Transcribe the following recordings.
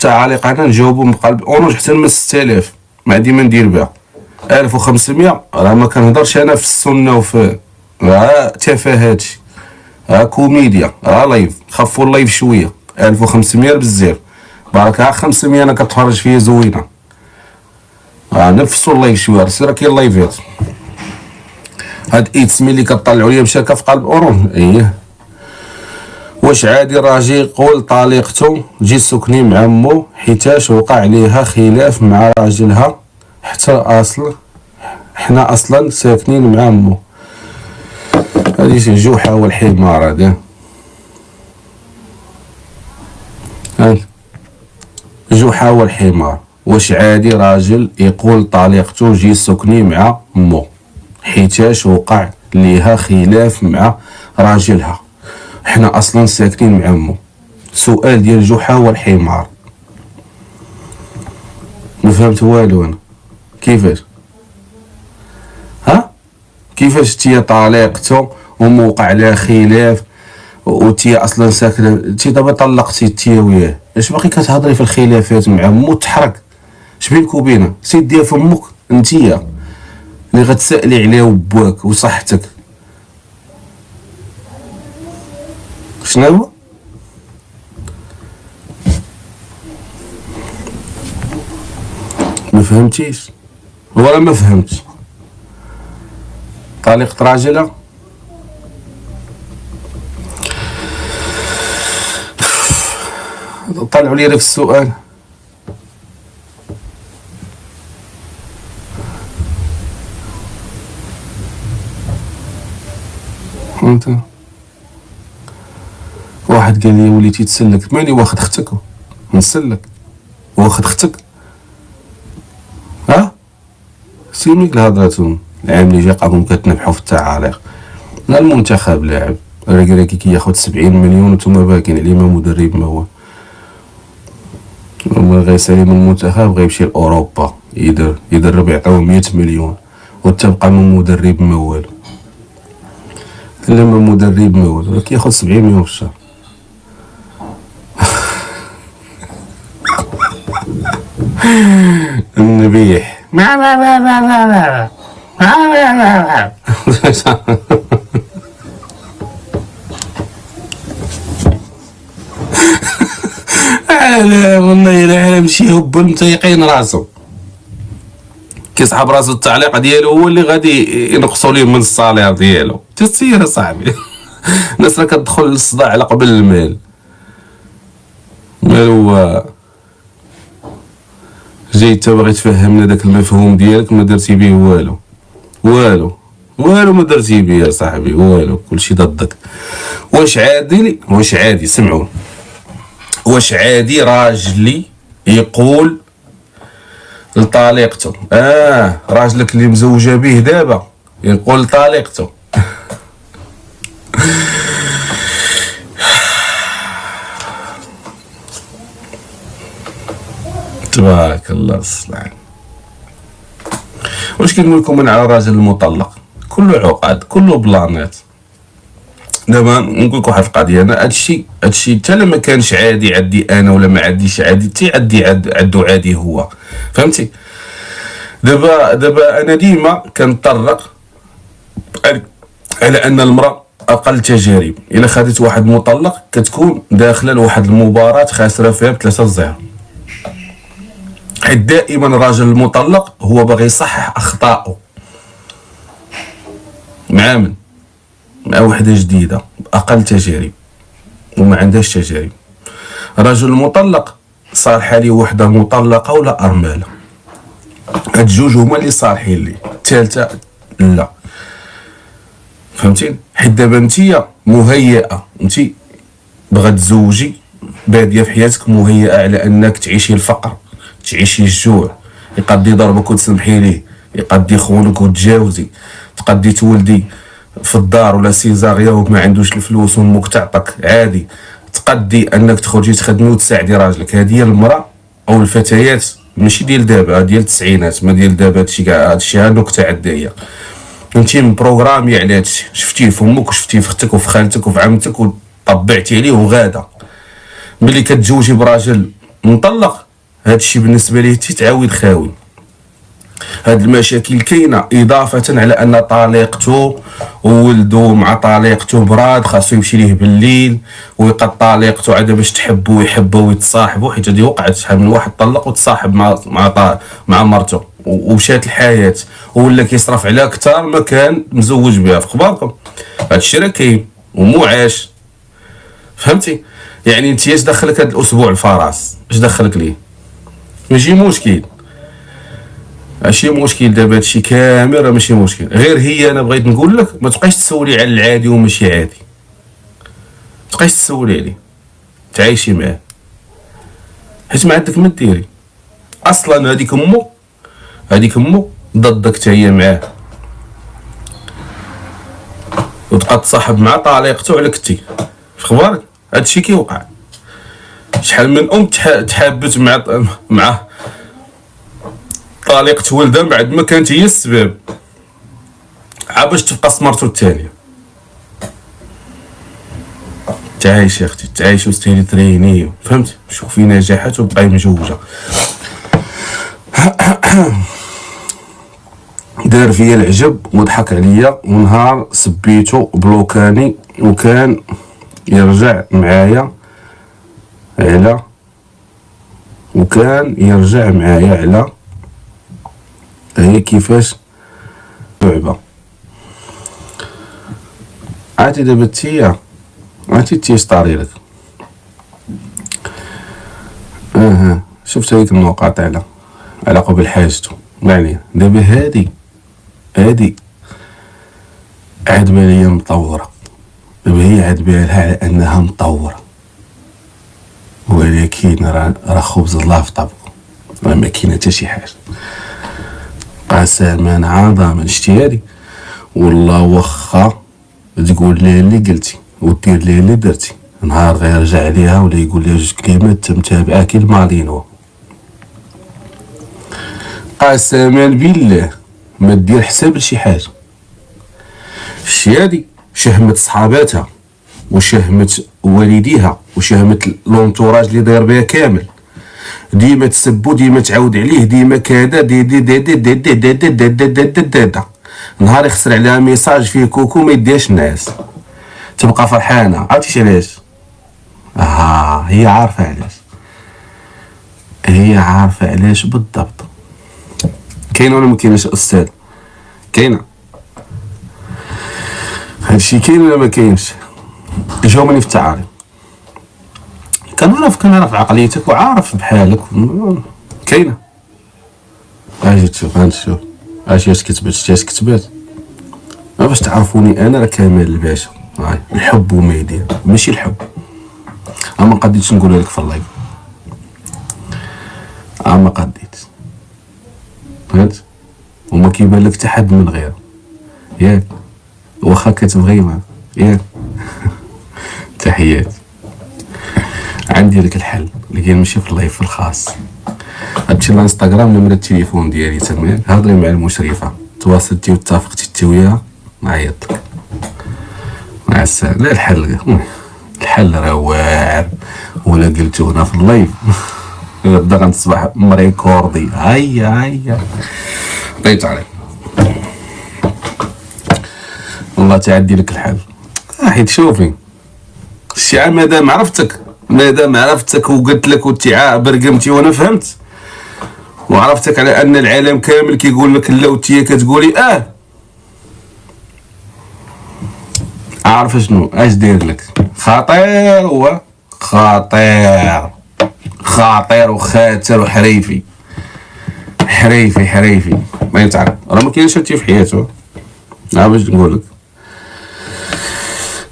التعاليق انا نجاوبو من قلب اورانج حتى ل 6000 ما عندي ما ندير بها. 1500 راه ما كنهضرش انا في السنه وفي تفاهات، كوميديا، لايف. خفوا اللايف شويه. 1500 بزاف بارك. 500 انا كتفرج فيا زوينه. نفسوا اللايف شويه، راه كاين لايفات. هاد ايتس ملي كطلعوا ليا مشاكه في قلب اورانج. اييه. واش عادي راجل يقول طليقته تجي سكني مع امو حيتاش وقع عليها خلاف مع راجلها حتى حنا اصلا ساكنين مع امو؟ هادي شي جوحه والحمار هذا. جوحه والحمار. واش عادي راجل يقول طليقته جي سكني مع امو حيتاش وقع ليها خلاف مع راجلها حنا اصلا ساكنين مع امو؟ سؤال ديال جحا والحمار. ما فهمت والو انا. كيفاش كيفاش تي طليقته وموقع عليها خلاف وتي اصلا ساكنه؟ تي دابا طلقتي تي وياه، اش باقي كتهضري في الخلافات مع امو؟ تحرق. اش بينك وبينها؟ سيد ديال فمك انتيا اللي غتسالي عليه وبواك وصحتك. شنو هو؟ ما فهمتيش ولا ما فهمتش؟ طليقة راجلها طلعوا لي داك السؤال. انت واحد قال لي وليتي تسلك. مالي واخد اختك نسلك؟ واخد اختك؟ سيميك الهضرة العام اللي جا قاموا كتنبحوا في التعاليق. لا المنتخب لاعب راكي كياخد 70 مليون وانتوما باكين عليه ما مدرب ما هو. وما غيسالي من المنتخب غيمشي لاوروبا يدرب يعطيوه 100 مليون وتبقى من مدرب ما والو. لا ما مدرب ما والو كياخد 70 مليون في الشهر. النبيح والله الا مشي هبل متيقين راسو كيسحب راسو. التعليق ديالو هو اللي غادي ينقصوا ليه من الصالير ديالو. تسير صاحبي. الناس راه كتدخل للصداع على قبل المال. مالو جاي انت باغي تفهمنا داك المفهوم ديالك ما درتي به والو ما درتي به يا صاحبي والو. كلشي ضدك. واش عادي سمعوا. واش عادي راجلي يقول لطليقته راجلك اللي مزوجه به دابا يقول لطليقته تبارك الله الصلاة. واش كنقول لكم من على الراجل المطلق؟ كله عقد، كله بلانات. دابا نقول لكم واحد القضيه. انا هادشي حتى لما كانش عادي عندي انا ولا ما عنديش عادي تي عندو عادي هو. فهمتي؟ دابا انا ديما كنطرق على ان المراه اقل تجارب. الا خديت واحد مطلق كتكون داخله لواحد المباراه خاسره فيها ب3-0. حيت دائما الراجل المطلق هو باغي يصحح اخطائه مع وحده جديده اقل تجارب وما عندهاش تجارب. الرجل المطلق صالحه ليه وحده مطلقه ولا ارمله. هاد جوج هما اللي صالحين ليه، الثالثه لا. فهمتي؟ حيت دابا انتيا مهيئه، انتي بغا تزوجي باديه في حياتك مهيئه على انك تعيشي الفقر، تعيشي الجوع، يقدي ضربك وتسمحي ليه، يقدي يخونك وتجاوزي، تقدي تولدي في الدار ولا سيزاريا وما عندوش الفلوس وامك تعطك عادي، تقدي انك تخرجي تخدمي وتساعدي راجلك. هذه هي المراه او الفتيات، ماشي ديال دابا، ديال التسعينات، ما ديال دابا. هادشي كاع هادشي نكته عدائيه. انتي مبروغرامي على هادشي، شفتيه في امك وشفتيه في اختك وفي خالتك وفي عمتك وطبعتي عليه وغادا. ملي كتزوجي براجل مطلق، هاد الشيء بالنسبه ليه تعاود خاوي. هاد المشاكل كاينه اضافه على ان طليقته وولدو مع طليقته براد، خاصو يمشي ليه بالليل ويقد طليقته عاد باش تحبوا ويحبوا ويتصاحبوا، حيت هادي وقعت شحال من واحد طلق وتصاحب مع مرته ومشات الحياه، ولا كيصرف عليها اكثر ما كان مزوج بها. في اخباركم هادشي راه كاين ومو عاش، فهمتي؟ يعني انت اش دخلك هاد الاسبوع الفراس؟ اش دخلك ليه؟ ماشي مشكل، ماشي مشكل دابا هادشي كامل راه ماشي مشكل، غير هي انا بغيت نقول لك ما تبقايش تسولي على العادي وماشي عادي، ما تبقايش تسولي عليه، تعايشي معاه حيت ما عندك ما ديري. اصلا هذيك امو ضدك حتى هي معاه، وتبقى تصاحب مع طليقته على كتي. في خبارك هادشي كيوقع. شحال من ام تحابت مع طليقة ولدها بعد ما كانت هي السبب، باش تبقى سمرتو الثانيه. تعايش يا اختي، تعايش وستيري تريني، فهمت؟ شوفي نجاحات وبقاي مجوجه. دار فيا العجب وضحك عليا، ونهار سبيتو بلوكاني وكان يرجع معايا على هي كيفاش لعبه. عرفتي دابا تيا، عرفتي تيش طاري لك. شفت هذيك النقاط على قبل حاجته، يعني دابا هادي عاد بالي مطوره، دابا هي عاد بالها على انها مطوره، ولكن راه خبز الله في طبق، راه ما كاين حتى شي حاجه. قسما عظما شتي هادي والله، واخا تقول لها اللي قلتي ودير لها اللي درتي، نهار غير يرجع عليها ولا يقول لها جوج كلمات متابعه كي المالينو. قسما بالله ما دير حساب لشي حاجه. شتي هادي شهمت صحاباتها وشهمت والديها وشهمت لونتوراج اللي داير بها كامل، ديما تسبو، ديما تعاود عليه، ديما كذا دي دي دي دي دي دي دي دي دي دي دي دي دي دي. نهار يخسر عليها ميساج فيه كوكو ما يديهاش الناس، تبقى فرحانه. عرفتي علاش؟ هي عارفه علاش، هي عارفه علاش بالضبط. كاين ولا ما كاينش استاذ؟ كاينه. هادشي كاين ولا ما كاينش؟ جاوبني في التعارف. كنعرف عقليتك وعارف بحالك. كاينه. اجي تشوف، غنشوف اش كتبات باش تعرفوني انا راه كامل الباشا. الحب وما يدير، ماشي الحب. ما قديتش نقولها لك في اللايف، ما قديت، فهمت؟ وما كيبان لك حتى حد من غيره، ياك؟ واخا كتبغي معاه، ياك؟ تحيات. عندي لك الحل اللي كاين ماشي في اللايف، في الخاص. هادشي الانستغرام، نمرة التليفون ديالي تما، هضري مع المشرفه، تواصلتي واتفقتي انت وياها، نعيطلك مع السلامه. لا الحل راه واعر، ولا قلتو هنا في اللايف غدا غنصبح مريكوردي. هيا عطيت عليك والله تعدي لك الحل. حيت شوفي الشيعة، مادام عرفتك وقلت لك وانت برقمتي وانا فهمت، وعرفتك على ان العالم كامل كيقول لك لا وانت كتقولي عارف شنو اش داير لك؟ خطير، هو خطير وخاتر وحريفي ما يتعرف، راه ما كاينش هادشي في حياته. باش نقول لك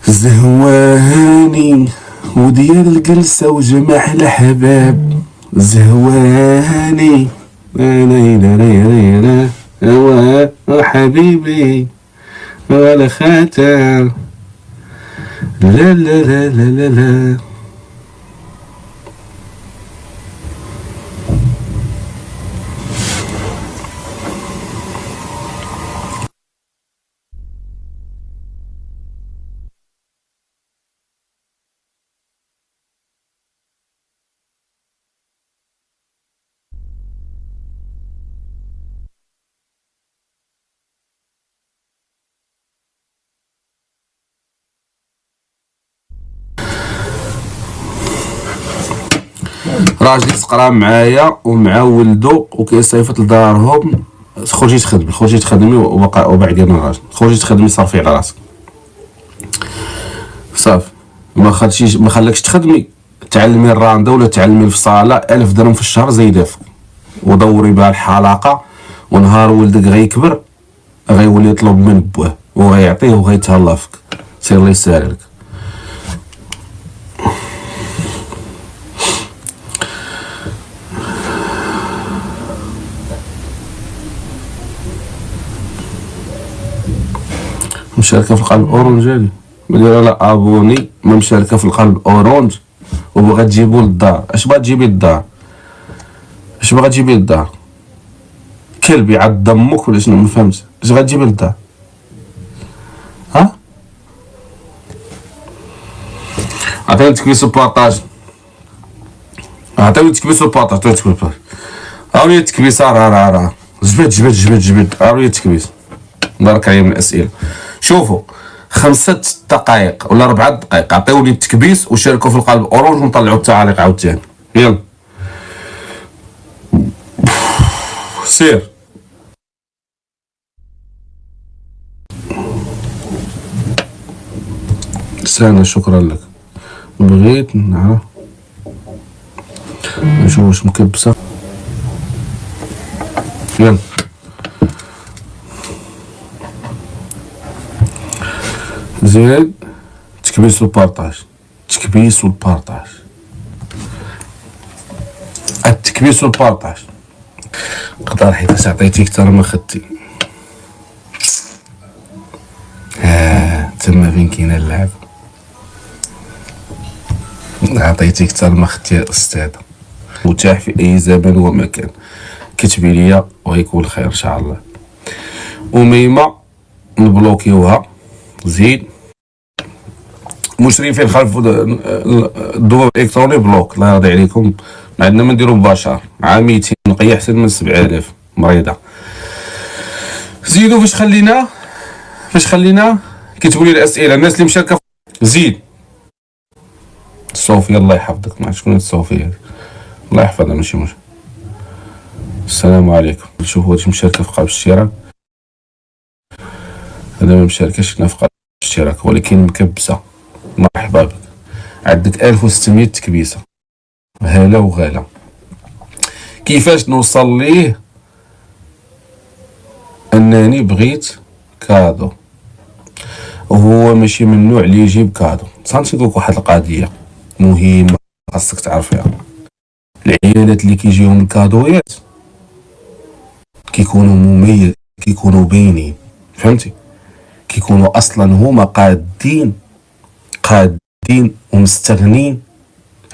زهواني وديال الجلسة وجمع الأحباب، زهواني لا حبيبي ولا خاتم، لا لا لا لا لا راجلي سقرا معايا ومع ولدو وكيصيفط لدارهم، خرجي تخدمي وبعدين الراجل خرجي تخدمي صافي على راسك صافي، ما خلاكش تخدمي، تعلمي الراندا ولا تعلمي الفصاله 1000 درهم في الشهر زايده فيك، ودوري بها الحلاقه، ونهار ولدك غيكبر غيولي يطلب من بوه وغيعطيه وغيتهلا فيك، سير الله يسهل لك. مشاركه في القلب اورانج هادي مدير لا ابوني، ما مشاركه في القلب اورانج وبغا تجيبو للدار. اش بغا تجيبي للدار؟ اش بغا تجيبي للدار؟ كلب يعض امك ولا شنو؟ ما فهمتش اش غتجيبي للدار؟ ها عطيني تكبيس وبارطاج، عطيني تكبيس وبارطاج، عطيني تكبيس هاولي تكبيس، راه جبد هاولي تكبيس. بارك عليا من الاسئله. شوفوا 5 دقائق ولا 4 دقائق عطيوني التكبيس وشاركوا في القلب اورانج ونطلعوا التعاليق عاوتاني. يلا سير. سانا شكرا لك. بغيت نعرف نشوف واش مكبسه. يلا زيد تكبيس والبارطاج، تكبيس والبارطاج، التكبيس والبارطاج. نقدر حيت عطيتي كتر ما خدتي. تما فين كاين اللعب، عطيتي كتر ما خدتي يا استاذ. متاح في اي زمان ومكان، كتبي ليا وغيكون خير ان شاء الله. وميمه نبلوكيوها. زيد مشرفين خلف الدور الالكتروني بلوك، الله يرضي عليكم. ما عندنا ما نديرو ببشر مع 200 نقيه احسن من 7000 مريضه. زيدوا فاش خلينا كيتبوا لي الاسئله الناس اللي مشاركه. زيد صوفيا الله يحفظك، ما عرفت شكون صوفيا، الله يحفظها ماشي مشكل. السلام عليكم. شوفوا واش مشاركه في قلب الاشتراك، هذا ما مشاركش هنا في قلب الاشتراك ولكن مكبسه. مرحبا بك، عندك 1600 تكبيسه. هلا وغلا. كيفاش نوصل ليه؟ انني بغيت كادو وهو ماشي من النوع اللي يجيب كادو. صافي نقولك واحد القضيه مهمه خاصك تعرفيها. العيالات اللي كيجيهم الكادويات كيكونوا مميز، كيكونوا باينين، فهمتي؟ كيكونوا اصلا هما قادين ومستغنين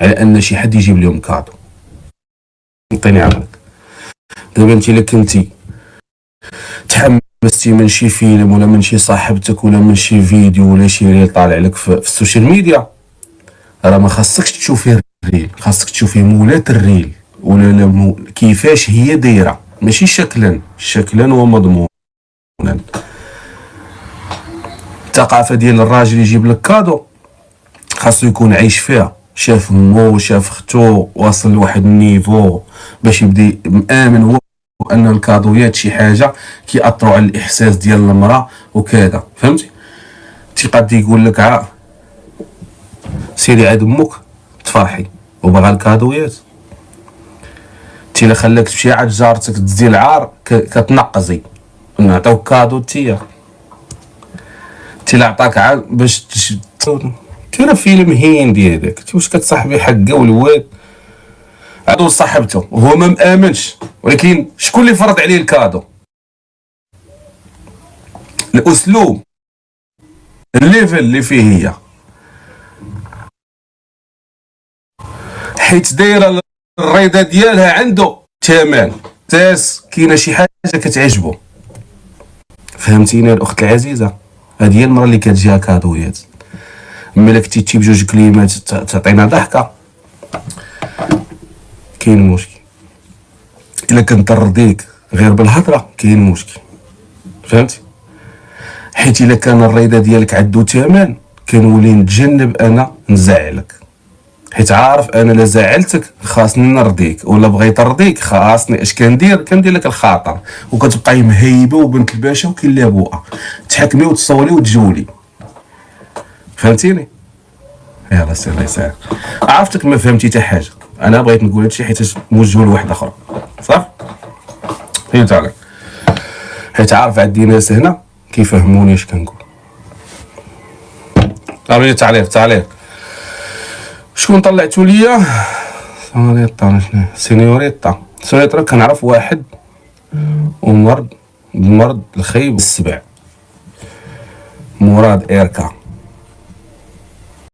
على ان شي حد يجيب لهم كادو. نعطيني عمرك. دابا انت الا كنتي تحمستي من شي فيلم ولا من شي صاحبتك ولا من شي فيديو ولا شي ريل طالع لك في السوشيال ميديا، راه ما خاصكش تشوفي الريل، خاصك تشوفي مولات الريل ولا كيفاش هي دايره، ماشي شكلا ومضمونا. الثقافه ديال الراجل يجيب لك كادو خاصو يكون عايش فيها، شاف مو شاف اختو واصل لواحد النيفو باش يبدا مآمن هو ان الكادويات شي حاجه كيأثروا على الاحساس ديال المراه وكذا، فهمتي؟ تيقاد يقول لك سيري عند امك تفرحي وبغا الكادويات، تي الا خلاك تمشي عند جارتك تزي العار كتنقزي نعطيوك كادو تي الا عطاك عاد باش كاين فيلم هندي هذاك واش كتصاحبي حقه والواد عادو صاحبته وهو ما مامنش، ولكن شكون اللي فرض عليه الكادو؟ الاسلوب، الليفل اللي فيه هي، حيت دايره الريضه ديالها عنده ثمن تاس، كاينه شي حاجه كتعجبو، فهمتيني الاخت العزيزه؟ هذه هي المره اللي كتجيها كادويات. ملي كنتي تجيب جوج كلمات تعطينا ضحكه كاين مشكل، الا كنطرديك غير بالهضره كاين مشكل، فهمتي؟ حيت الا كان الريضه ديالك عندو ثمن كنولي نتجنب انا نزعلك، حيت عارف انا لا زعلتك خاصني نرضيك، ولا بغيت نرضيك خاصني اش كندير لك الخاطر، وكتبقاي مهيبه وبنت الباشا وكاين لها بوءه تحكمي وتصولي وتجولي. فهمتيني؟ يلا سير الله يسهل. عرفتك ما فهمتي حتى حاجه، انا بغيت نقول هادشي حيت موجهه لواحد اخر صح. فهمت عليك، حيت عارف عندي ناس هنا كيفهموني اش كنقول. عرفتي تعليق شكون طلعتو ليا؟ سينيوريتا كنعرف واحد ومرض بالمرض الخايب السبع، مراد إيركا.